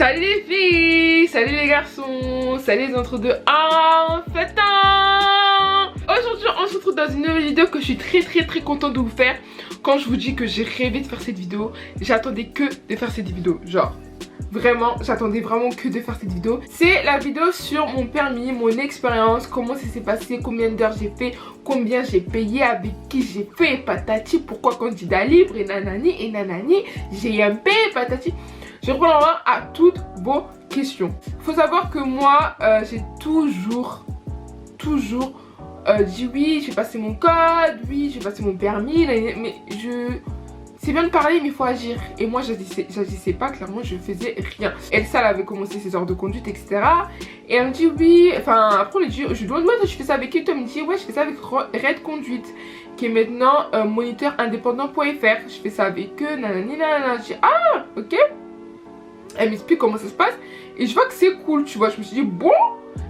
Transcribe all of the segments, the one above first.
Salut les filles, salut les garçons, salut les entre-deux en fait. Aujourd'hui on se retrouve dans une nouvelle vidéo que je suis très contente de vous faire. Quand je vous dis que j'ai rêvé de faire cette vidéo, j'attendais que de faire cette vidéo. Genre vraiment, j'attendais vraiment que de faire cette vidéo. C'est la vidéo sur mon permis, mon expérience, comment ça s'est passé, combien d'heures j'ai fait, combien j'ai payé, avec qui j'ai fait, patati, pourquoi candidat libre et nanani, GMP, patati. Je réponds à toutes vos questions. Il faut savoir que moi, j'ai toujours dit oui, je vais passer mon code, oui, je vais passer mon permis, mais c'est bien de parler, mais il faut agir. Et moi, j'agissais pas, clairement, je faisais rien. Elsa, elle avait commencé ses heures de conduite, etc. Et elle me dit oui, enfin, après, je lui demande, ouais, je fais ça avec qui? Toi, elle me dit, ouais, je fais ça avec Red Conduite, qui est maintenant moniteur indépendant.fr. Je fais ça avec eux, nanani. Je dis, ah, ok. Elle m'explique comment ça se passe et je vois que c'est cool, tu vois. Je me suis dit bon,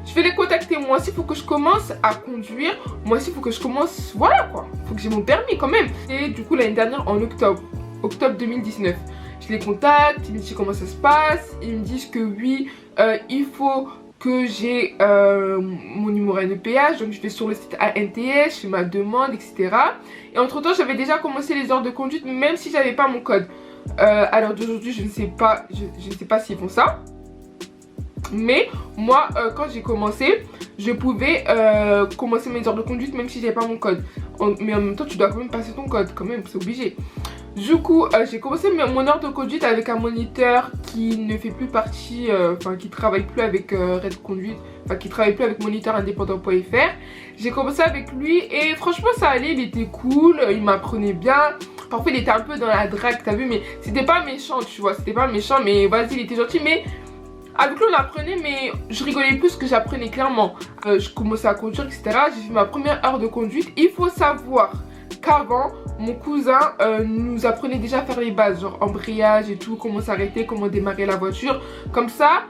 je vais les contacter. Moi aussi il faut que je commence à conduire. Moi aussi il faut que je commence, voilà quoi. Il faut que j'ai mon permis quand même. Et du coup l'année dernière en octobre 2019, je les contacte, ils me disent comment ça se passe. Ils me disent que oui, il faut que j'ai mon numéro NPH. Donc je vais sur le site ANTS, je fais ma demande, etc. Et entre temps j'avais déjà commencé les heures de conduite, même si j'avais pas mon code. À l'heure d'aujourd'hui je ne sais pas, je ne sais pas s'ils font ça. Mais moi quand j'ai commencé, je pouvais commencer mes heures de conduite même si j'avais pas mon code. Mais en même temps tu dois quand même passer ton code, quand même, c'est obligé. Du coup j'ai commencé mon heure de conduite avec un moniteur qui ne fait plus partie, enfin qui travaille plus avec Red Conduite, enfin qui travaille plus avec moniteur indépendant.fr. J'ai commencé avec lui et franchement ça allait, il était cool, il m'apprenait bien. Parfois il était un peu dans la drague, t'as vu, mais c'était pas méchant, tu vois, c'était pas méchant, mais vas-y, il était gentil, mais avec lui on apprenait, mais je rigolais plus que j'apprenais clairement. Je commençais à conduire, etc. J'ai fait ma première heure de conduite. Il faut savoir qu'avant, mon cousin nous apprenait déjà à faire les bases, genre embrayage et tout, comment s'arrêter, comment démarrer la voiture, comme ça.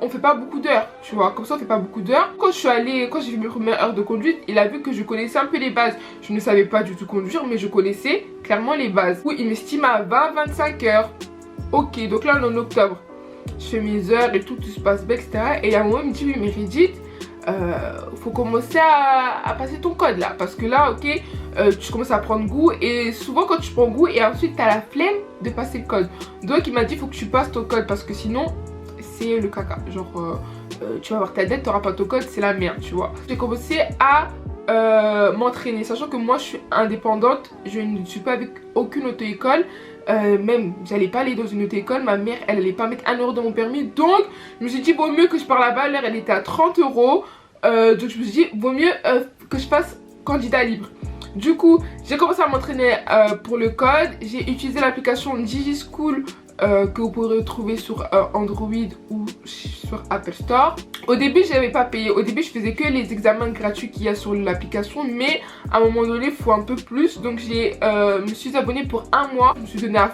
On fait pas beaucoup d'heures, tu vois, comme ça on fait pas beaucoup d'heures. Quand j'ai fait mes premières heures de conduite, il a vu que je connaissais un peu les bases. Je ne savais pas du tout conduire, mais je connaissais clairement les bases. Oui, il m'estime à 20-25 heures. Ok, donc là on est en octobre. Je fais mes heures et tout se passe bien, etc. Et à un moment il me dit oui mais Reddit, faut commencer à passer ton code là. Parce que là, ok, tu commences à prendre goût. Et souvent quand tu prends goût et ensuite t'as la flemme de passer le code. Donc il m'a dit faut que tu passes ton code parce que sinon c'est le caca, genre tu vas avoir ta dette, t'auras pas ton code, c'est la merde, tu vois. J'ai commencé à m'entraîner, sachant que moi je suis indépendante, je ne suis pas avec aucune auto-école, même j'allais pas aller dans une auto-école, ma mère elle allait pas mettre 1 euro dans mon permis, donc je me suis dit vaut mieux que je parle là-bas, l'heure elle était à 30 euros, donc je me suis dit vaut mieux que je fasse candidat libre. Du coup j'ai commencé à m'entraîner pour le code, j'ai utilisé l'application DigiSchool que vous pourrez retrouver sur Android ou sur Apple Store. Au début je n'avais pas payé, au début je faisais que les examens gratuits qu'il y a sur l'application, mais à un moment donné il faut un peu plus, donc je me suis abonnée pour 1 mois. Je me suis donné à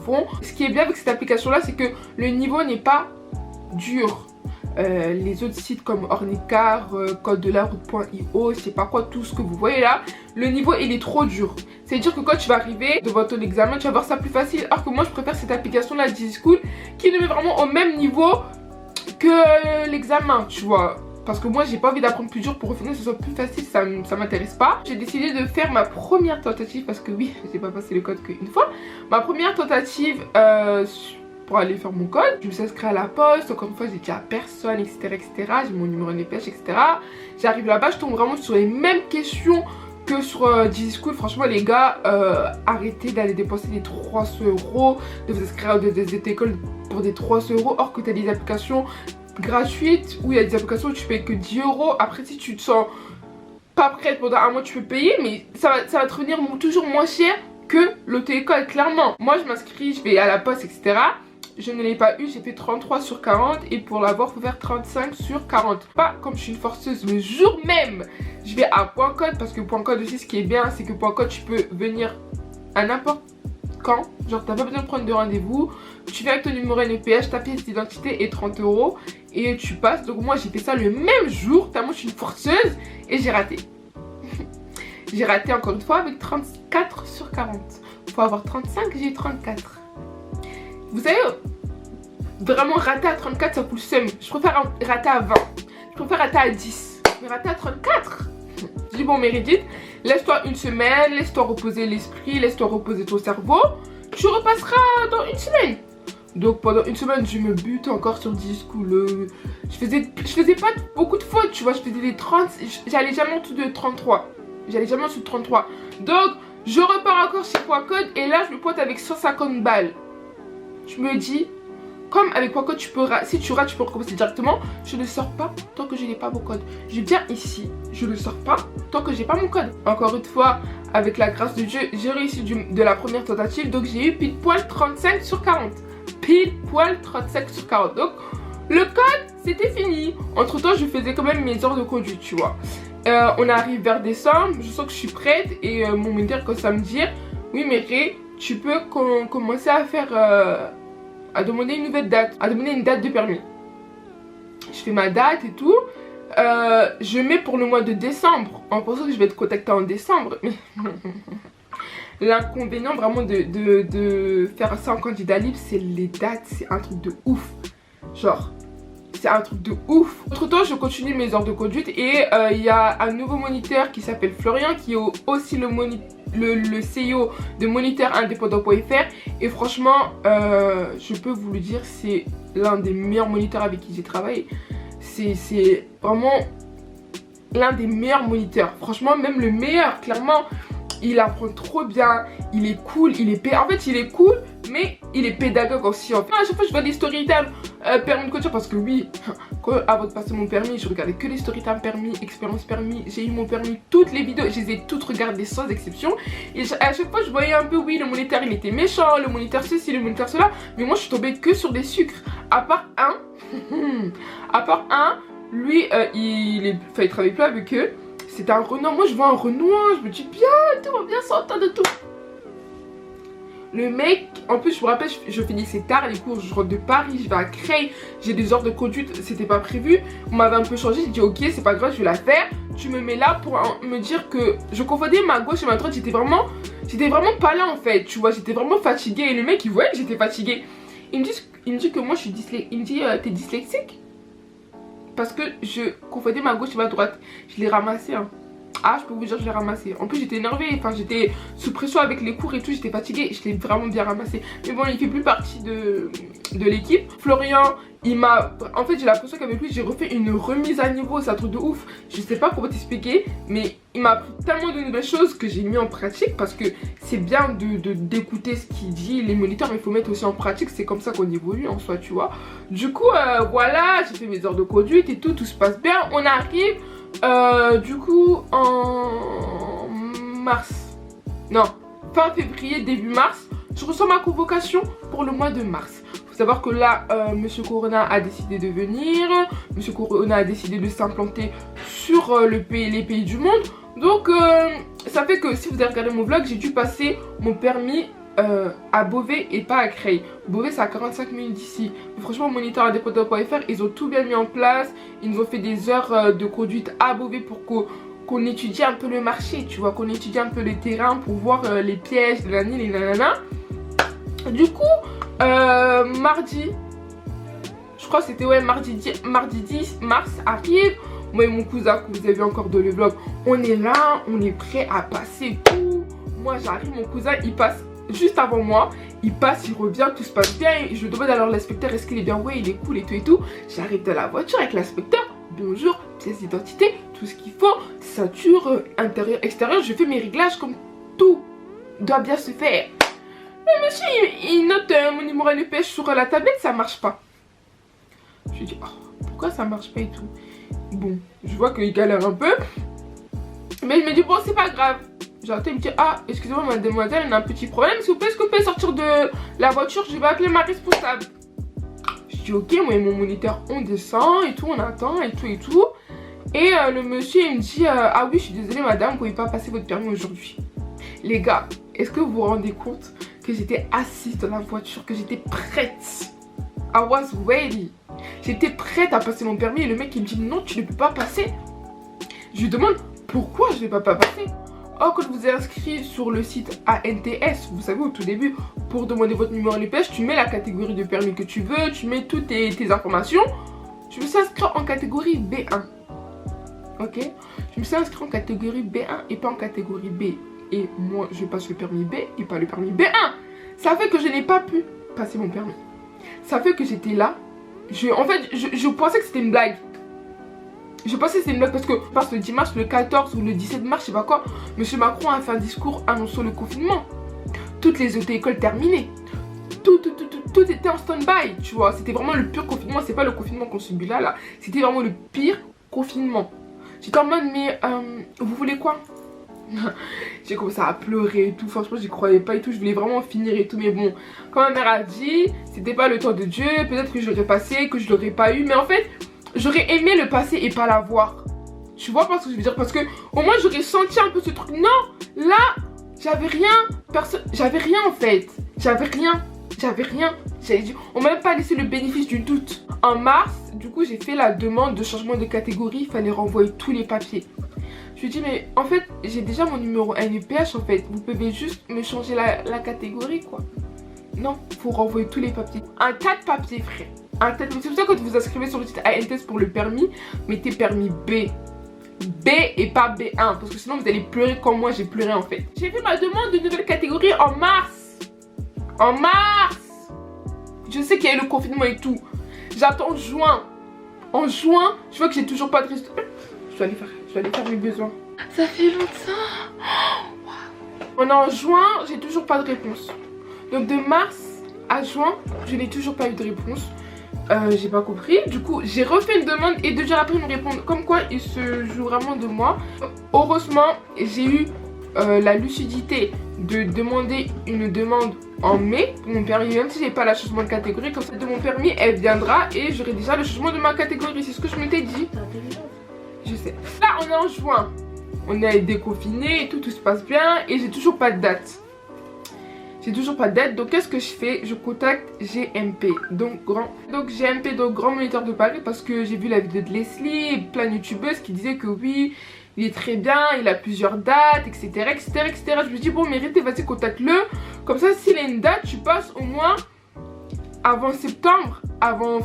fond. Ce qui est bien avec cette application là, c'est que le niveau n'est pas dur. Les autres sites comme Ornicar, code de la route.io, je sais pas quoi, tout ce que vous voyez là, le niveau il est trop dur. C'est à dire que quand tu vas arriver devant ton examen, tu vas voir ça plus facile. Alors que moi je préfère cette application là, DigiSchool, qui nous met vraiment au même niveau que l'examen, tu vois. Parce que moi j'ai pas envie d'apprendre plus dur pour au final que ce soit plus facile, ça m'intéresse pas. J'ai décidé de faire ma première tentative, parce que oui, j'ai pas passé le code qu'une fois. Ma première tentative pour aller faire mon code, je me suis inscrite à la poste, encore une fois j'ai dit à personne, etc. J'ai mon numéro NPH, etc. J'arrive là-bas, je tombe vraiment sur les mêmes questions que sur DigiSchool. Franchement les gars, arrêtez d'aller dépenser des 300 euros, de vous inscrire à des écoles pour des 300 euros, or que tu as des applications gratuites, où il y a des applications où tu payes que 10 euros. Après si tu te sens pas prête pendant 1 mois tu peux payer, mais ça va te revenir toujours moins cher que l'auto-école, clairement. Moi je m'inscris, je vais à la poste, etc. Je ne l'ai pas eu, j'ai fait 33 sur 40 et pour l'avoir, il faut faire 35 sur 40. Pas comme je suis une forceuse, le jour même, je vais à Point Code parce que Point Code aussi, ce qui est bien, c'est que Point Code, tu peux venir à n'importe quand. Genre, t'as pas besoin de prendre de rendez-vous. Tu viens avec ton numéro NPH, ta pièce d'identité et 30 euros et tu passes. Donc, moi, j'ai fait ça le même jour, tellement je suis une forceuse et j'ai raté. J'ai raté encore une fois avec 34 sur 40. Il faut avoir 35, j'ai 34. Vous savez, vraiment rater à 34 ça fout le seum. Je préfère rater à 20. Je préfère rater à 10. Mais rater à 34. Je dis bon Meredith, laisse-toi une semaine, laisse-toi reposer l'esprit, laisse-toi reposer ton cerveau. Tu repasseras dans une semaine. Donc pendant une semaine je me bute encore sur Discool. Je faisais pas beaucoup de fautes, tu vois. Je faisais des 30, j'allais jamais en dessous de 33. J'allais jamais en dessous de 33. Donc je repars encore chez Quacode et là je me pointe avec 150 balles. Je me dis, comme avec Quacode tu peux, si tu rates tu peux recommencer directement. Je ne sors pas tant que je n'ai pas mon code. Je viens ici, je ne sors pas tant que j'ai pas mon code. Encore une fois, avec la grâce de Dieu, j'ai réussi de la première tentative. Donc j'ai eu pile poil 35 sur 40. Pile poil 35 sur 40. Donc le code c'était fini. Entre temps je faisais quand même mes heures de conduite, tu vois. On arrive vers décembre, je sens que je suis prête. Et mon moniteur commence à me dire, oui mais Ré, tu peux commencer à faire à demander une nouvelle date, à demander une date de permis. Je fais ma date et tout. Je mets pour le mois de décembre en pensant que je vais être contactée en décembre. Mais l'inconvénient vraiment de faire ça en candidat libre, c'est les dates. C'est un truc de ouf. Genre, c'est un truc de ouf. Entre temps, je continue mes heures de conduite. Et il y a un nouveau moniteur qui s'appelle Florian, qui est aussi le CEO de moniteurindépendant.fr. Et franchement, je peux vous le dire, c'est l'un des meilleurs moniteurs avec qui j'ai travaillé. C'est vraiment l'un des meilleurs moniteurs. Franchement, même le meilleur, clairement. Il apprend trop bien, il est cool, en fait il est cool, mais il est pédagogue aussi. En fait, à chaque fois je vois des story time permis de conduire, parce que oui, avant de passer mon permis, je regardais que les story time permis, expérience permis, j'ai eu mon permis, toutes les vidéos, je les ai toutes regardées sans exception. Et à chaque fois je voyais un peu, oui, le moniteur il était méchant, le moniteur ceci, le moniteur cela, mais moi je suis tombée que sur des sucres. À part un, lui il travaille plus avec eux. C'était un Renoir, moi je vois un Renoir, je me dis bien, tout va bien s'entendre et tout. Le mec, en plus je me rappelle, je finissais tard les cours, je rentre de Paris, je vais à Creil, j'ai des heures de conduite, c'était pas prévu. On m'avait un peu changé, j'ai dit ok c'est pas grave, je vais la faire. Tu me mets là pour me dire que je confondais ma gauche et ma droite, j'étais vraiment pas là en fait, tu vois, j'étais vraiment fatiguée. Et le mec il voyait que j'étais fatiguée. Il me dit que moi je suis dyslexique, il me dit t'es dyslexique? Parce que je confondais ma gauche et ma droite. Je l'ai ramassé hein. Ah je peux vous dire je l'ai ramassé. En plus j'étais énervée, enfin j'étais sous pression avec les cours et tout, j'étais fatiguée. Je l'ai vraiment bien ramassé. Mais bon il fait plus partie de l'équipe. Florian il m'a... En fait j'ai l'impression qu'avec lui j'ai refait une remise à niveau. C'est un truc de ouf. Je sais pas comment t'expliquer. Mais il m'a appris tellement de nouvelles choses que j'ai mis en pratique. Parce que c'est bien d'écouter ce qu'il dit les moniteurs, mais il faut mettre aussi en pratique. C'est comme ça qu'on évolue en soi tu vois. Du coup voilà, j'ai fait mes heures de conduite et tout se passe bien. On arrive du coup en mars, non, fin février, début mars, je reçois ma convocation pour le mois de mars. Faut savoir que là, Monsieur Corona a décidé de venir, Monsieur Corona a décidé de s'implanter sur les pays du monde. Donc ça fait que si vous avez regardé mon vlog, j'ai dû passer mon permis à Beauvais et pas à Creil. Beauvais c'est à 45 minutes d'ici. Franchement moniteurindépendant.fr ils ont tout bien mis en place. Ils nous ont fait des heures de conduite à Beauvais pour qu'on étudie un peu le marché, tu vois, qu'on étudie un peu le terrain pour voir les pièges, les nanana. Du coup mardi, je crois que c'était ouais mardi 10 mars arrive. Moi et mon cousin que vous avez vu encore dans le vlog, on est là, on est prêt à passer tout. Moi j'arrive, mon cousin il passe juste avant moi, il passe, il revient, tout se passe bien. Et je demande alors l'inspecteur est-ce qu'il est bien, ouais il est cool et tout. J'arrive dans la voiture avec l'inspecteur, bonjour, pièce d'identité, tout ce qu'il faut, ceinture, intérieur, extérieur, je fais mes réglages comme tout doit bien se faire. Le monsieur il note mon numéro LPH sur la tablette, ça marche pas. Je dis oh, pourquoi ça marche pas et tout. Bon, je vois qu'il galère un peu, mais je me dis bon c'est pas grave. J'entends, il me dit ah excusez-moi mademoiselle, on a un petit problème, s'il vous plaît, est-ce que vous pouvez sortir de la voiture, je vais appeler ma responsable. Je dis ok, moi et mon moniteur on descend et tout, on attend et tout et tout. Et le monsieur il me dit ah oui je suis désolée madame, vous pouvez pas passer votre permis aujourd'hui. Les gars, est-ce que vous vous rendez compte que j'étais assise dans la voiture, que j'étais prête? I was ready. J'étais prête à passer mon permis et le mec il me dit non tu ne peux pas passer. Je lui demande pourquoi je ne vais pas passer. oh, quand vous êtes inscrit sur le site ANTS, vous savez, au tout début, pour demander votre numéro NPS, tu mets la catégorie de permis que tu veux, tu mets toutes tes informations. Je me suis inscrit en catégorie B1. Ok, je me suis inscrit en catégorie B1 et pas en catégorie B. Et moi, je passe le permis B et pas le permis B1. Ça fait que je n'ai pas pu passer mon permis. Ça fait que j'étais là. En fait, je pensais que c'était une blague. Je pensais que c'était une blague parce que le dimanche, le 14 ou le 17 mars, je sais pas quoi, M. Macron a fait un discours annonçant le confinement. Toutes les auto-écoles terminées. Tout était en stand-by, tu vois. C'était vraiment le pire confinement. C'est pas le confinement qu'on subit là. C'était vraiment le pire confinement. J'étais en mode, mais vous voulez quoi? J'ai commencé à pleurer et tout. Franchement, j'y croyais pas et tout. Je voulais vraiment finir et tout. Mais bon, quand ma mère a dit, c'était pas le temps de Dieu. Peut-être que je l'aurais passé, que je l'aurais pas eu. Mais en fait, j'aurais aimé le passer et pas l'avoir. Tu vois pas ce que je veux dire? Parce que au moins, j'aurais senti un peu ce truc. Non, là, j'avais rien. J'avais rien en fait. J'avais rien. On m'a même pas laissé le bénéfice du doute. En mars, du coup, j'ai fait la demande de changement de catégorie. Il fallait renvoyer tous les papiers. Je lui dis, mais en fait, j'ai déjà mon numéro NPH en fait. Vous pouvez juste me changer la catégorie quoi. Non, faut renvoyer tous les papiers. Un tas de papiers, frère. Un tas de papiers. C'est pour ça que quand vous inscrivez sur le site ANTS pour le permis, mettez permis B. B et pas B1. Parce que sinon, vous allez pleurer comme moi, j'ai pleuré en fait. J'ai fait ma demande de nouvelle catégorie en mars. En mars. Je sais qu'il y a eu le confinement et tout. J'attends juin. En juin, je vois que j'ai toujours pas de résultat. Je dois aller faire mes besoins. Ça fait longtemps. On est en juin, j'ai toujours pas de réponse. Donc de mars à juin, je n'ai toujours pas eu de réponse. J'ai pas compris. Du coup, j'ai refait une demande et 2 jours après, ils me répondent comme quoi ils se jouent vraiment de moi. Heureusement, j'ai eu la lucidité de demander une demande en mai pour mon permis, même si j'ai pas le changement de catégorie. Comme ça, de mon permis, elle viendra et j'aurai déjà le changement de ma catégorie. C'est ce que je m'étais dit. Je sais. Là, on est en juin. On est déconfiné et tout se passe bien. Et j'ai toujours pas de date. Donc qu'est-ce que je fais? Je contacte GMP. Donc GMP, donc Grand Moniteur de Paris. Parce que j'ai vu la vidéo de Leslie et plein de youtubeuses qui disaient que oui, il est très bien, il a plusieurs dates, etc. Je me dis, bon, mérité, vas-y, contacte-le. Comme ça, s'il a une date, tu passes au moins avant septembre, avant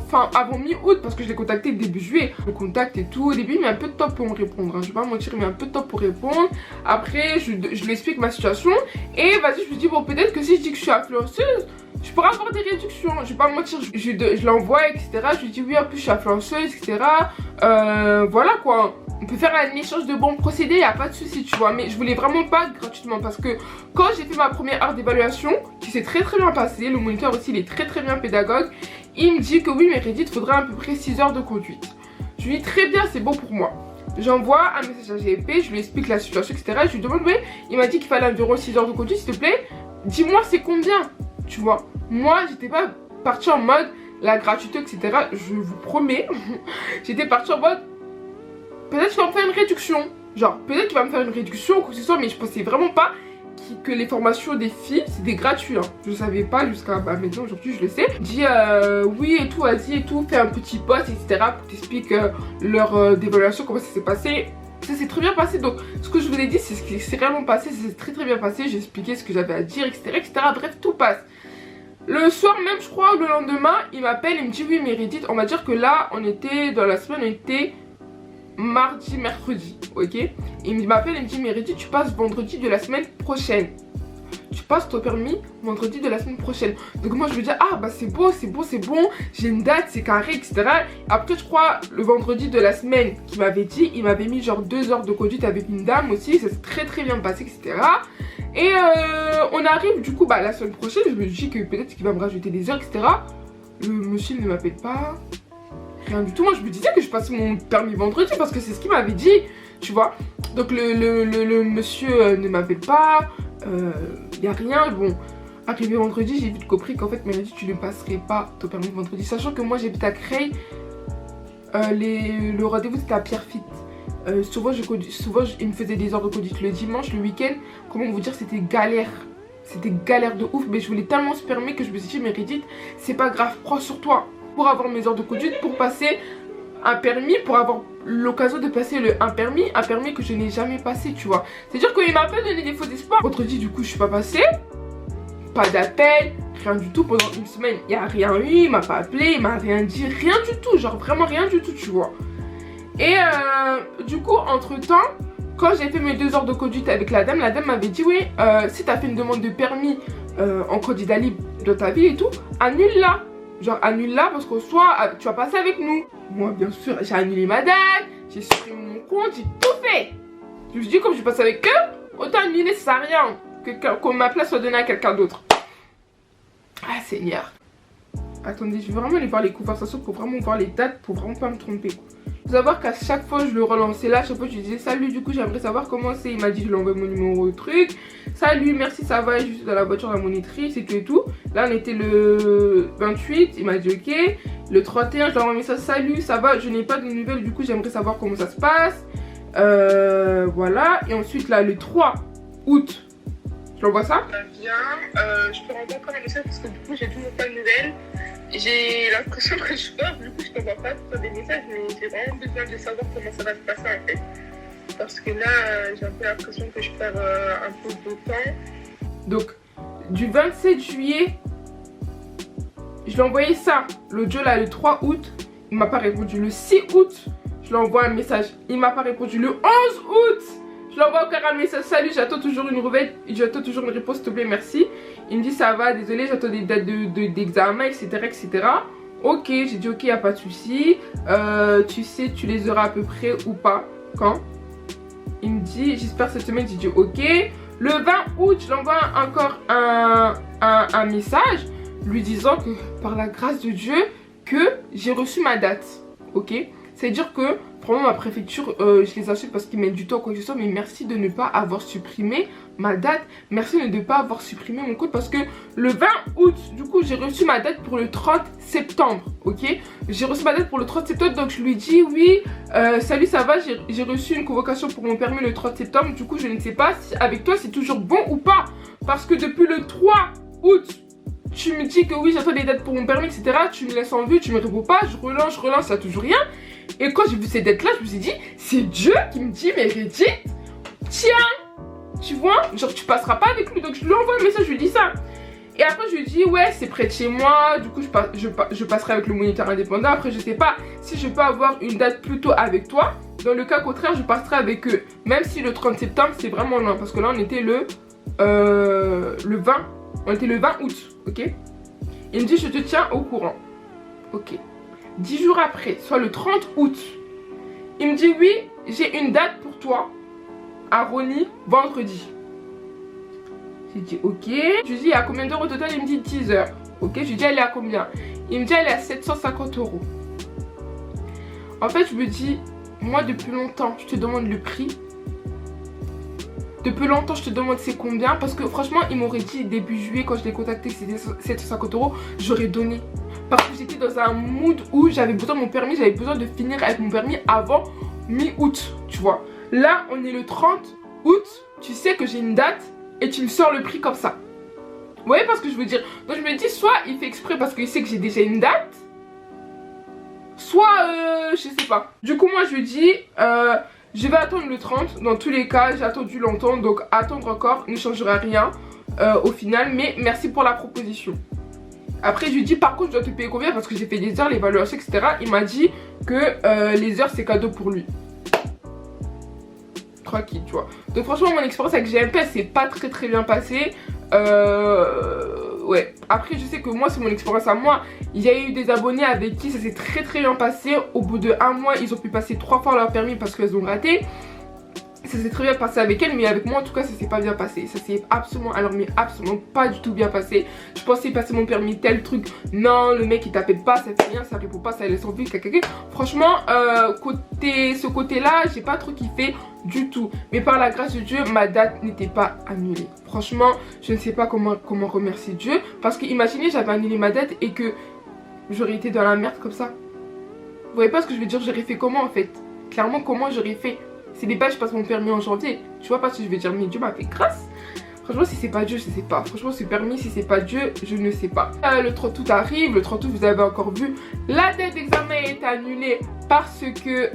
mi-août, parce que je l'ai contacté début juillet. Je le contacte et tout. Au début, il met un peu de temps pour me répondre. Hein. Je vais pas mentir, il met un peu de temps pour répondre. Après, je lui explique ma situation. Et vas-y, je lui dis, bon, peut-être que si je dis que je suis influenceuse, je pourrais avoir des réductions. Je vais pas mentir, je l'envoie, etc. Je lui dis, oui, en plus, je suis influenceuse, etc. Voilà quoi. On peut faire un échange de bons procédés, y a pas de souci, tu vois. Mais je voulais vraiment pas gratuitement parce que quand j'ai fait ma première heure d'évaluation, qui s'est très bien passée, le moniteur aussi, il est très bien pédagogue. Il me dit que oui, mais Reddit, faudrait à peu près 6 heures de conduite. Je lui dis très bien, c'est bon pour moi. J'envoie un message à GMP, je lui explique la situation, etc. Je lui demande, oui, il m'a dit qu'il fallait environ 6 heures de conduite, s'il te plaît. Dis-moi, c'est combien, tu vois. Moi, j'étais pas partie en mode la gratuité, etc. Je vous promets, j'étais partie en mode peut-être qu'il va me faire une réduction. Genre, peut-être qu'il va me faire une réduction ou quoi que ce soit, mais je pensais vraiment pas que les formations des filles, c'était gratuit. Hein. Je savais pas jusqu'à maintenant, aujourd'hui, je le sais. Dis oui et tout, vas-y et tout, fais un petit post, etc. pour t'expliquer leur dévaluation, comment ça s'est passé. Ça s'est très bien passé. Donc, ce que je vous ai dit, c'est ce qui s'est réellement passé. Ça s'est très bien passé. J'ai expliqué ce que j'avais à dire, etc. Bref, tout passe. Le soir même, je crois, le lendemain, il m'appelle, il me dit oui, mais Reddit, on va dire que là, on était dans la semaine, on était mardi, mercredi, ok. Il m'appelle, il me dit mais Reddit, tu passes vendredi de la semaine prochaine. Tu passes ton permis vendredi de la semaine prochaine. Donc moi je me dis ah bah c'est bon, j'ai une date, c'est carré, etc. Après je crois le vendredi de la semaine qu'il m'avait dit, il m'avait mis genre 2 heures de conduite avec une dame aussi, ça s'est très bien passé, etc. Et on arrive du coup bah la semaine prochaine, je me dis que peut-être qu'il va me rajouter des heures, etc. Le monsieur ne m'appelle pas. Rien du tout, moi je me disais que je passais mon permis vendredi parce que c'est ce qu'il m'avait dit, tu vois. Donc le monsieur ne m'appelle pas, y a rien. Bon, arrivé vendredi, j'ai vite compris qu'en fait, il m'a dit tu ne passerais pas ton permis vendredi. Sachant que moi j'habite à Creil, le rendez-vous c'était à Pierrefitte. Souvent il me faisait des heures de conduite le dimanche, le week-end. Comment vous dire, c'était galère. C'était galère de ouf, mais je voulais tellement ce permis que je me suis dit mais Reddit, c'est pas grave, prends sur toi. Pour avoir mes heures de conduite, pour passer un permis pour avoir l'occasion de passer un permis que je n'ai jamais passé, tu vois. C'est-à-dire qu'il m'a pas donné des faux espoirs. Vendredi, du coup, je suis pas passée. Pas d'appel, rien du tout. Pendant une semaine, il n'y a rien eu. Il m'a pas appelé, il m'a rien dit. Rien du tout, genre vraiment rien du tout, tu vois. Et du coup, entre-temps, quand j'ai fait mes 2 heures de conduite avec la dame m'avait dit oui, si t'as fait une demande de permis en candidat libre de ta ville et tout, annule-la. Genre annule-la parce qu'au soir, tu vas passer avec nous. Moi, bien sûr, j'ai annulé ma date, j'ai supprimé mon compte, j'ai tout fait. Je me suis dit, comme je passe avec eux, autant annuler, ça sert à rien. Que ma place soit donnée à quelqu'un d'autre. Ah, Seigneur. Attendez, je vais vraiment aller voir les conversations pour vraiment voir les dates, pour vraiment pas me tromper. Faut savoir qu'à chaque fois je le relançais là, à chaque fois je lui disais salut, du coup j'aimerais savoir comment c'est. Il m'a dit je lui envoie mon numéro au truc. Salut, merci, ça va, je suis dans la voiture, la monitrice et tout et tout. Là on était le 28, il m'a dit ok. Le 31, je lui envoie un message salut, ça va, je n'ai pas de nouvelles, du coup j'aimerais savoir comment ça se passe. Voilà, et ensuite là le 3 août, je lui envoie ça. Bien, je te renvoie encore un message parce que du coup j'ai toujours pas de nouvelles. J'ai l'impression que je pars, du coup je t'envoie pas trop des messages, mais j'ai vraiment besoin de savoir comment ça va se passer en fait. Parce que là, j'ai un peu l'impression que je perds un peu de temps. Donc, du 27 juillet, je lui ai envoyé ça. L'autre jour là, le 3 août, il m'a pas répondu. Le 6 août, je lui envoie un message, il m'a pas répondu. Le 11 août, je lui envoie encore un message, salut, j'attends toujours une nouvelle, j'attends toujours une réponse, s'il te plaît, merci. Il me dit ça va, désolé, j'attends des dates d'examen, etc., etc. Ok, j'ai dit ok, y a pas de souci. Tu sais, tu les auras à peu près ou pas. Quand? Il me dit, j'espère cette semaine, j'ai dit ok. Le 20 août, je lui envoie encore un message lui disant que par la grâce de Dieu, que j'ai reçu ma date. Ok? C'est-à-dire que vraiment ma préfecture, je les insulte parce qu'ils mettent du temps quoi que ce soit, mais merci de ne pas avoir supprimé ma date. Merci de ne pas avoir supprimé mon code parce que le 20 août, du coup, j'ai reçu ma date pour le 30 septembre. Ok? J'ai reçu ma date pour le 30 septembre, donc je lui dis oui, salut, ça va, j'ai reçu une convocation pour mon permis le 30 septembre. Du coup, je ne sais pas si avec toi c'est toujours bon ou pas. Parce que depuis le 3 août, tu me dis que oui, j'attends des dates pour mon permis, etc. Tu me laisses en vue, tu me réponds pas, je relance, il n'y a toujours rien. Et quand j'ai vu ces dates là, je me suis dit, c'est Dieu qui me dit, mais Reggie, tiens, tu vois, genre tu passeras pas avec lui. Donc je lui envoie un message, je lui dis ça. Et après je lui dis, ouais, c'est près de chez moi, du coup je passerai avec le moniteur indépendant. Après je sais pas si je peux avoir une date plus tôt avec toi. Dans le cas contraire, je passerai avec eux. Même si le 30 septembre c'est vraiment loin, parce que là on était le 20, on était le 20 août, ok. Il me dit, je te tiens au courant, ok. 10 jours après, soit le 30 août, il me dit oui, j'ai une date pour toi à Rony vendredi. J'ai dit ok. Je lui dis, il y a combien d'heures au total? Il me dit 10 heures. Ok, je lui dis, elle est à combien? Il me dit, elle est à 750 €. En fait, je me dis, moi depuis longtemps, je te demande le prix. Depuis longtemps, je te demande c'est combien. Parce que franchement, il m'aurait dit début juillet, quand je l'ai contacté, c'était 750 €. J'aurais donné. Parce que j'étais dans un mood où j'avais besoin de mon permis, j'avais besoin de finir avec mon permis avant mi-août, tu vois. Là, on est le 30 août, tu sais que j'ai une date et tu me sors le prix comme ça. Vous voyez pas ce que je veux dire? Donc je me dis, soit il fait exprès parce qu'il sait que j'ai déjà une date, soit je sais pas. Du coup, moi je lui dis, je vais attendre le 30. Dans tous les cas, j'ai attendu longtemps, donc attendre encore ne changera rien au final. Mais merci pour la proposition. Après, je lui dis, par contre, je dois te payer combien? Parce que j'ai fait des heures, l'évaluation, etc. Il m'a dit que les heures, c'est cadeau pour lui. Tranquille, tu vois. Donc, franchement, mon expérience avec GMP, c'est pas très bien passé. Ouais. Après, je sais que moi, c'est mon expérience à moi. Il y a eu des abonnés avec qui ça s'est très bien passé. Au bout de 1 mois, ils ont pu passer 3 fois leur permis parce qu'elles ont raté. Ça s'est très bien passé avec elle, mais avec moi en tout cas ça s'est pas bien passé. Ça s'est absolument, alors mais absolument pas du tout bien passé. Je pensais passer mon permis, tel truc. Non, le mec il t'appelle pas, ça fait rien, ça répond pas, ça laisse en vue, caca. Franchement, ce côté là, j'ai pas trop kiffé du tout. Mais par la grâce de Dieu, ma date n'était pas annulée. Franchement, je ne sais pas comment remercier Dieu. Parce que imaginez, j'avais annulé ma date et que j'aurais été dans la merde comme ça. Vous voyez pas ce que je veux dire? J'aurais fait comment en fait? Clairement, comment j'aurais fait? C'est des bases, je passe mon permis en janvier. Tu vois pas ce que je veux dire? Mais Dieu m'a fait grâce. Franchement, si c'est pas Dieu, je sais pas. Franchement, ce permis, si c'est pas Dieu, je ne sais pas. Le 30 août arrive. Le 30 août, vous avez encore vu, la date d'examen est annulée parce que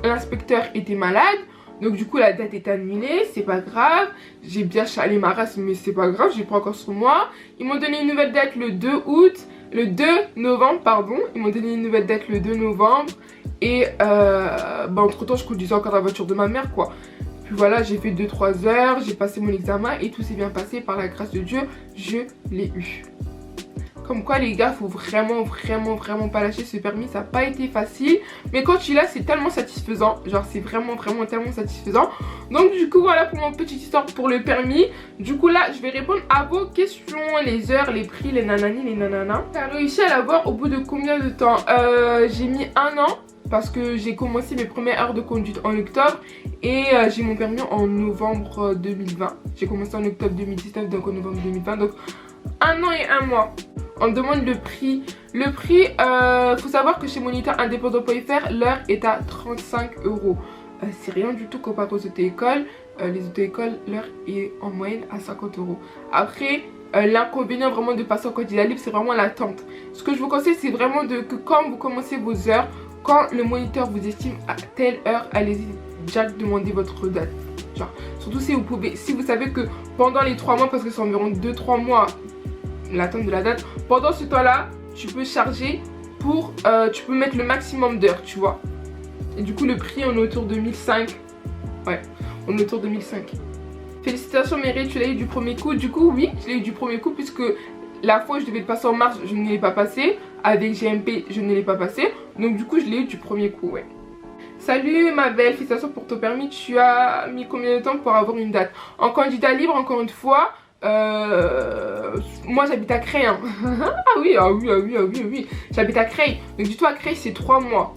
l'inspecteur était malade. Donc du coup, la date est annulée. C'est pas grave. J'ai bien chalé ma race, mais c'est pas grave. J'ai pas encore sur moi. Ils m'ont donné une nouvelle date le 2 août. Le 2 novembre, pardon. Ils m'ont donné une nouvelle date le 2 novembre. Et entre temps, je conduisais encore la voiture de ma mère, quoi. Puis voilà, j'ai fait 2-3 heures, j'ai passé mon examen et tout s'est bien passé par la grâce de Dieu, je l'ai eu. Comme quoi les gars, faut vraiment pas lâcher ce permis, ça n'a pas été facile. Mais quand tu l'as, c'est tellement satisfaisant, genre c'est vraiment tellement satisfaisant. Donc du coup voilà pour mon petite histoire pour le permis. Du coup là, je vais répondre à vos questions, les heures, les prix, les nanani, les nananas. T'as réussi à l'avoir au bout de combien de temps? J'ai mis 1 an. Parce que j'ai commencé mes premières heures de conduite en octobre et j'ai mon permis en novembre 2020. J'ai commencé en octobre 2019, donc en novembre 2020. Donc 1 an et 1 mois. On demande le prix. Le prix, faut savoir que chez moniteur-indépendant.fr, l'heure est à 35 €. C'est rien du tout comparé aux auto-écoles. Les auto-écoles, l'heure est en moyenne à 50 €. Après, l'inconvénient vraiment de passer en candidat libre, c'est vraiment l'attente. Ce que je vous conseille, c'est vraiment que quand vous commencez vos heures, quand le moniteur vous estime à telle heure, allez-y direct demander votre date. Genre, surtout si vous pouvez, si vous savez que pendant les 3 mois, parce que c'est environ 2-3 mois l'attente de la date, pendant ce temps-là, tu peux charger pour, tu peux mettre le maximum d'heures, tu vois. Et du coup, le prix, on est autour de 1005. Ouais, on est autour de 1005. Félicitations Mireille, tu l'as eu du premier coup. Du coup, oui, je l'ai eu du premier coup puisque la fois où je devais le passer en mars, je ne l'ai pas passé. Avec GMP, je ne l'ai pas passé. Donc du coup, je l'ai eu du premier coup, ouais. Salut ma belle, félicitations pour ton permis. Tu as mis combien de temps pour avoir une date? En candidat libre, encore une fois, moi j'habite à Creil. Hein. Ah oui. J'habite à Creil. Donc dis-toi, à Creil, c'est 3 mois.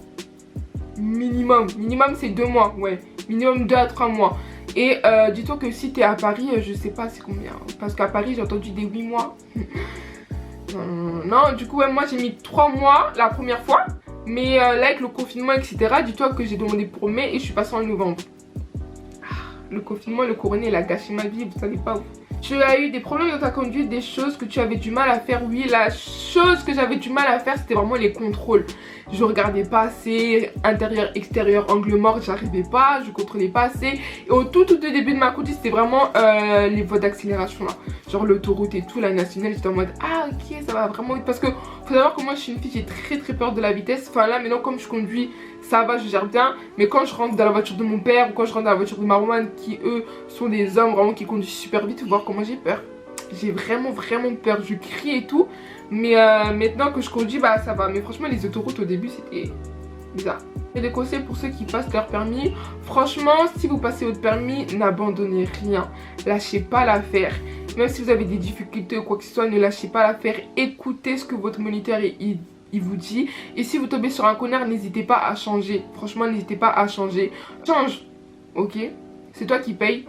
Minimum c'est 2 mois, ouais. Minimum 2 à 3 mois. Et dis-toi que si t'es à Paris, je sais pas c'est combien. Parce qu'à Paris, j'ai entendu des 8 mois. Non, du coup, ouais, moi j'ai mis 3 mois la première fois. Mais là, avec le confinement, etc., dis-toi que j'ai demandé pour mai et je suis passée en novembre. Le confinement, le corona, il a gâché ma vie, vous savez pas où. Tu as eu des problèmes dans ta conduite, des choses que tu avais du mal à faire. Oui, la chose que j'avais du mal à faire, c'était vraiment les contrôles. Je regardais pas assez, intérieur, extérieur, angle mort, j'arrivais pas, je contrôlais pas assez. Et au tout début de ma conduite, c'était vraiment les voies d'accélération là. Genre l'autoroute et tout, la nationale, j'étais en mode ah ok, ça va vraiment vite. Parce que faut savoir que moi je suis une fille, j'ai très peur de la vitesse. Enfin là maintenant comme je conduis, ça va, je gère bien. Mais quand je rentre dans la voiture de mon père ou quand je rentre dans la voiture de Marouane, qui eux sont des hommes vraiment qui conduisent super vite, faut voir comment j'ai peur. J'ai vraiment peur, je crie et tout. Mais maintenant que je conduis, bah ça va. Mais franchement les autoroutes au début c'était bizarre. Et des conseils pour ceux qui passent leur permis. Franchement, si vous passez votre permis, n'abandonnez rien. Lâchez pas l'affaire. Même si vous avez des difficultés ou quoi que ce soit, ne lâchez pas l'affaire. Écoutez ce que votre moniteur il vous dit. Et si vous tombez sur un connard, n'hésitez pas à changer. Franchement, n'hésitez pas à changer. Change, ok? C'est toi qui paye.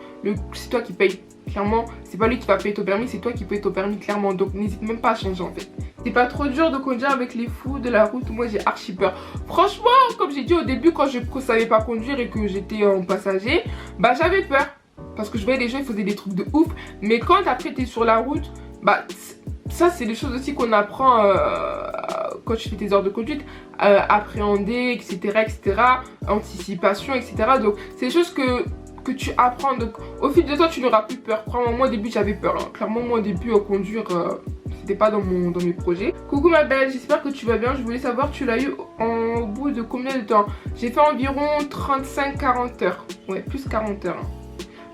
C'est toi qui paye. Clairement, c'est pas lui qui va payer ton permis, c'est toi qui payes ton permis, clairement. Donc n'hésite même pas à changer en fait. C'est pas trop dur de conduire avec les fous de la route. Moi j'ai archi peur. Franchement, comme j'ai dit au début, quand je savais pas conduire et que j'étais en passager, bah j'avais peur. Parce que je voyais les gens, ils faisaient des trucs de ouf. Mais quand après t'es sur la route, bah ça c'est des choses aussi qu'on apprend quand tu fais tes heures de conduite. Appréhender, etc. Anticipation, etc. Donc c'est des choses que tu apprends. Donc au fil de temps tu n'auras plus peur. Crois-moi, moi au début j'avais peur. Hein. Clairement moi au début conduire c'était pas dans mes projets. Coucou ma belle, j'espère que tu vas bien. Je voulais savoir tu l'as eu au bout de combien de temps? J'ai fait environ 35-40 heures. Ouais, plus 40 heures. Hein.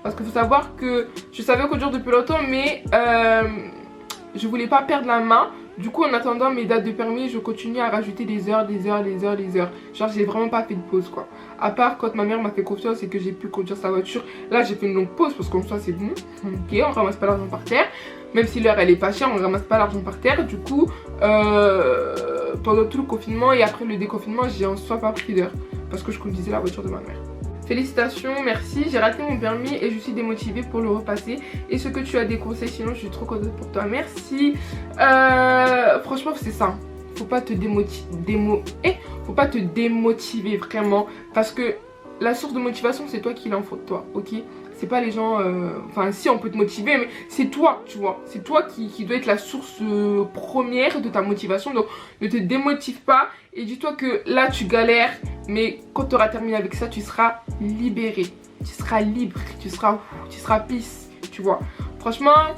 Parce qu'il faut savoir que je savais conduire depuis longtemps mais je voulais pas perdre la main. Du coup en attendant mes dates de permis, je continue à rajouter des heures. Genre j'ai vraiment pas fait de pause quoi. À part quand ma mère m'a fait confiance et que j'ai pu conduire sa voiture. Là j'ai fait une longue pause parce que comme ça c'est bon. Ok, on ramasse pas l'argent par terre. Même si l'heure elle est pas chère, on ramasse pas l'argent par terre. Du coup pendant tout le confinement et après le déconfinement, j'ai en soi pas pris d'heure. Parce que je conduisais la voiture de ma mère. Félicitations, merci, j'ai raté mon permis et je suis démotivée pour le repasser. Est-ce que tu as des conseils? Sinon je suis trop contente pour toi, merci. Franchement c'est ça, faut pas te faut pas te démotiver vraiment. Parce que la source de motivation c'est toi qui l'en faut de toi, ok? c'est pas les gens, enfin si on peut te motiver, mais c'est toi, tu vois, c'est toi qui doit être la source première de ta motivation. Donc ne te démotive pas et dis-toi que là tu galères, mais quand tu auras terminé avec ça, tu seras libéré, tu seras libre, tu seras peace, tu vois. Franchement,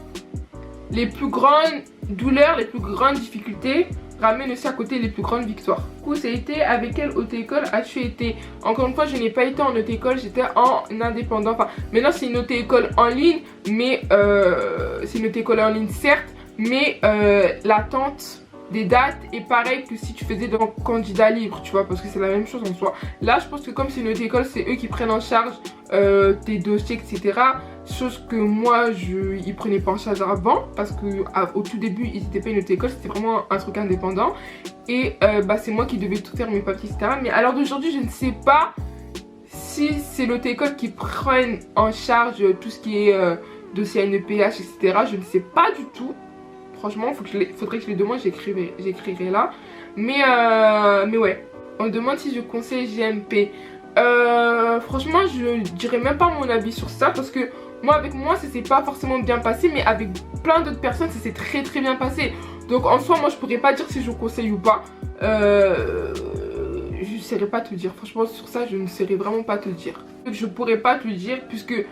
les plus grandes douleurs, les plus grandes difficultés ramènent aussi à côté les plus grandes victoires. Du coup, ça a été avec quelle auto-école as-tu été? Encore une fois, je n'ai pas été en auto-école, j'étais en indépendant. Enfin, maintenant c'est une auto-école en ligne, mais c'est une auto-école en ligne certes, mais l'attente des dates est pareil que si tu faisais dans candidat libre, tu vois, parce que c'est la même chose en soi. Là, je pense que comme c'est une auto-école, c'est eux qui prennent en charge tes dossiers, etc. Chose que moi, ils prenaient pas en charge avant, parce que au tout début, ils n'étaient pas une auto-école, c'était vraiment un truc indépendant. Et c'est moi qui devais tout faire, mes papiers, etc. Mais à l'heure d'aujourd'hui, je ne sais pas si c'est l'auto-école qui prenne en charge tout ce qui est dossier NEPH, etc. Je ne sais pas du tout. Franchement, faudrait que je les demande, j'écrirai là. Mais ouais, on me demande si je conseille GMP. Franchement, je dirais même pas mon avis sur ça parce que avec moi, ça s'est pas forcément bien passé, mais avec plein d'autres personnes, ça s'est très très bien passé. Donc en soi, moi, je pourrais pas dire si je conseille ou pas. Je ne saurais pas te dire. Franchement, sur ça, je ne saurais vraiment pas te dire. Je pourrais pas te dire puisque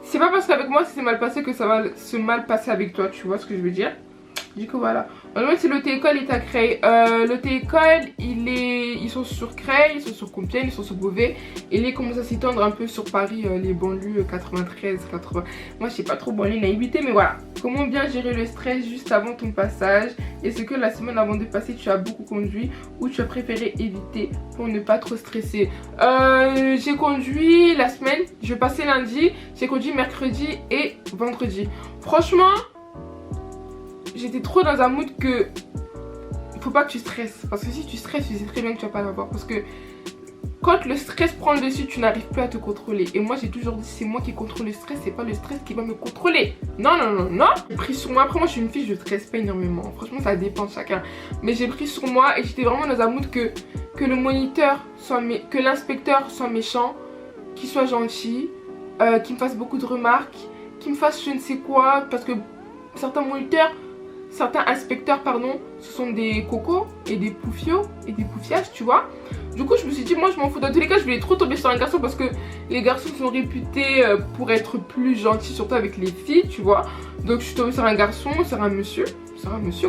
c'est pas parce qu'avec moi, ça s'est mal passé que ça va se mal passer avec toi. Tu vois ce que je veux dire? Du coup voilà. Normalement c'est l'auto-école est à Creil. L'auto-école ils sont sur Creil, ils sont sur Compiègne, ils sont sur Beauvais. Et ils commencent à s'étendre un peu sur Paris, les banlieues 93, 80. Moi je sais pas trop banlieue naïveté, mais voilà. Comment bien gérer le stress juste avant ton passage? Est-ce que la semaine avant de passer tu as beaucoup conduit ou tu as préféré éviter pour ne pas trop stresser? J'ai conduit la semaine, je vais passer lundi, j'ai conduit mercredi et vendredi. Franchement, j'étais trop dans un mood que faut pas que tu stresses. Parce que si tu stresses, tu sais très bien que tu vas pas l'avoir. Parce que quand le stress prend le dessus, tu n'arrives plus à te contrôler. Et moi j'ai toujours dit c'est moi qui contrôle le stress, c'est pas le stress qui va me contrôler. Non, non, non, non. J'ai pris sur moi. Après moi je suis une fille, je stresse pas énormément. Franchement ça dépend de chacun. Mais j'ai pris sur moi et j'étais vraiment dans un mood que le moniteur soit que l'inspecteur soit méchant, qu'il soit gentil, qu'il me fasse beaucoup de remarques, qu'il me fasse je ne sais quoi. Parce que certains inspecteurs, pardon, ce sont des cocos et des poufios et des poufiages, tu vois. Du coup, je me suis dit, moi, je m'en fous. Dans tous les cas, je voulais trop tomber sur un garçon parce que les garçons sont réputés pour être plus gentils, surtout avec les filles, tu vois. Donc, je suis tombée sur un garçon, sur un monsieur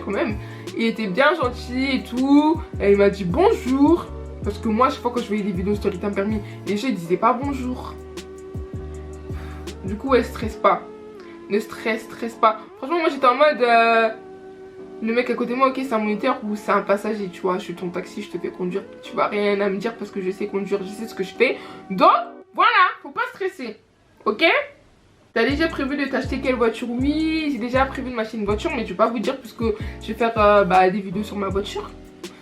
quand même. Il était bien gentil et tout. Et il m'a dit bonjour. Parce que moi, chaque fois que je voyais des vidéos story time permis, les gens ils disaient pas bonjour. Du coup, ouais, stresse pas. Ne stresse pas. Franchement, moi, j'étais en mode... le mec à côté de moi, ok, c'est un moniteur ou c'est un passager, tu vois. Je suis ton taxi, je te fais conduire. Tu vas rien à me dire parce que je sais conduire, je sais ce que je fais. Donc, voilà, faut pas stresser. Ok? T'as déjà prévu de t'acheter quelle voiture? Oui, j'ai déjà prévu de m'acheter une voiture, mais je vais pas vous dire puisque je vais faire des vidéos sur ma voiture,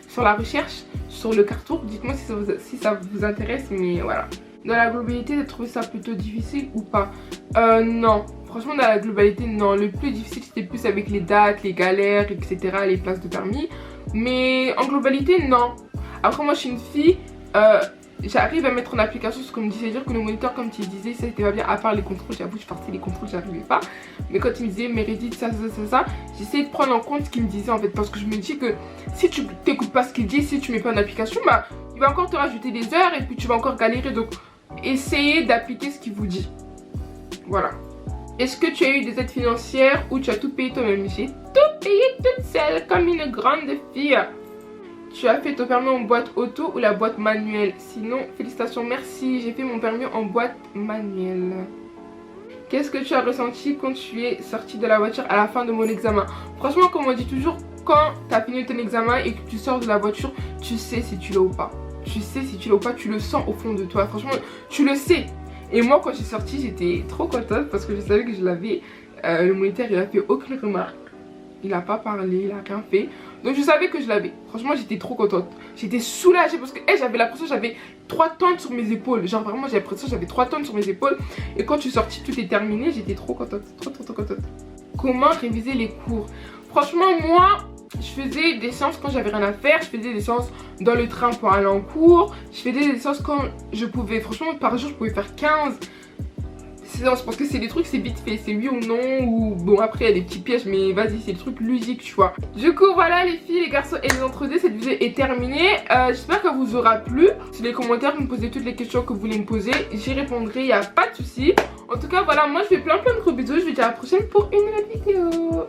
sur la recherche, sur le cartour. Dites-moi si ça vous intéresse, mais voilà. Dans la globalité, t'as trouvé ça plutôt difficile ou pas? Non. Franchement, dans la globalité, non. Le plus difficile, c'était plus avec les dates, les galères, etc., les places de permis. Mais en globalité, non. Après, moi, je suis une fille, j'arrive à mettre en application ce qu'on me dit. C'est-à-dire que le moniteur, comme tu disais, ça c'était pas bien. À part les contrôles, j'avoue, je partais les contrôles, j'arrivais pas. Mais quand il me disait Meredith, ça, j'essayais de prendre en compte ce qu'il me disait en fait. Parce que je me dis que si tu t'écoutes pas ce qu'il dit, si tu mets pas en application, bah, il va encore te rajouter des heures et puis tu vas encore galérer. Donc, essayez d'appliquer ce qu'il vous dit. Voilà. Est-ce que tu as eu des aides financières ou tu as tout payé toi-même? J'ai tout payé toute seule comme une grande fille. Tu as fait ton permis en boîte auto ou la boîte manuelle? Sinon, félicitations, merci. J'ai fait mon permis en boîte manuelle. Qu'est-ce que tu as ressenti quand tu es sortie de la voiture à la fin de mon examen? Franchement, comme on dit toujours, quand tu as fini ton examen et que tu sors de la voiture, tu sais si tu l'as ou pas. Tu sais si tu l'as ou pas, tu le sens au fond de toi. Franchement, tu le sais. Et moi quand j'ai sorti j'étais trop contente parce que je savais que je l'avais. Le moniteur il a fait aucune remarque. Il a pas parlé, il a rien fait. Donc je savais que je l'avais. Franchement j'étais trop contente. J'étais soulagée parce que j'avais l'impression que j'avais 3 tonnes sur mes épaules. Genre vraiment j'avais l'impression que j'avais 3 tonnes sur mes épaules. Et quand je suis sortie tout est terminé, j'étais trop contente. Trop contente. Comment réviser les cours? Franchement moi... je faisais des séances quand j'avais rien à faire, je faisais des séances dans le train pour aller en cours, je faisais des séances quand je pouvais. Franchement par jour je pouvais faire 15. non, je pense que c'est des trucs, c'est vite fait, c'est oui ou non, ou bon après il y a des petits pièges, mais vas-y, c'est des trucs ludiques, tu vois. Du coup voilà les filles, les garçons et les entre-deux, cette vidéo est terminée. J'espère qu'elle vous aura plu. Sur les commentaires, vous me posez toutes les questions que vous voulez me poser, j'y répondrai, il n'y a pas de souci. En tout cas voilà, moi je fais plein de gros bisous, je vous dis à la prochaine pour une nouvelle vidéo.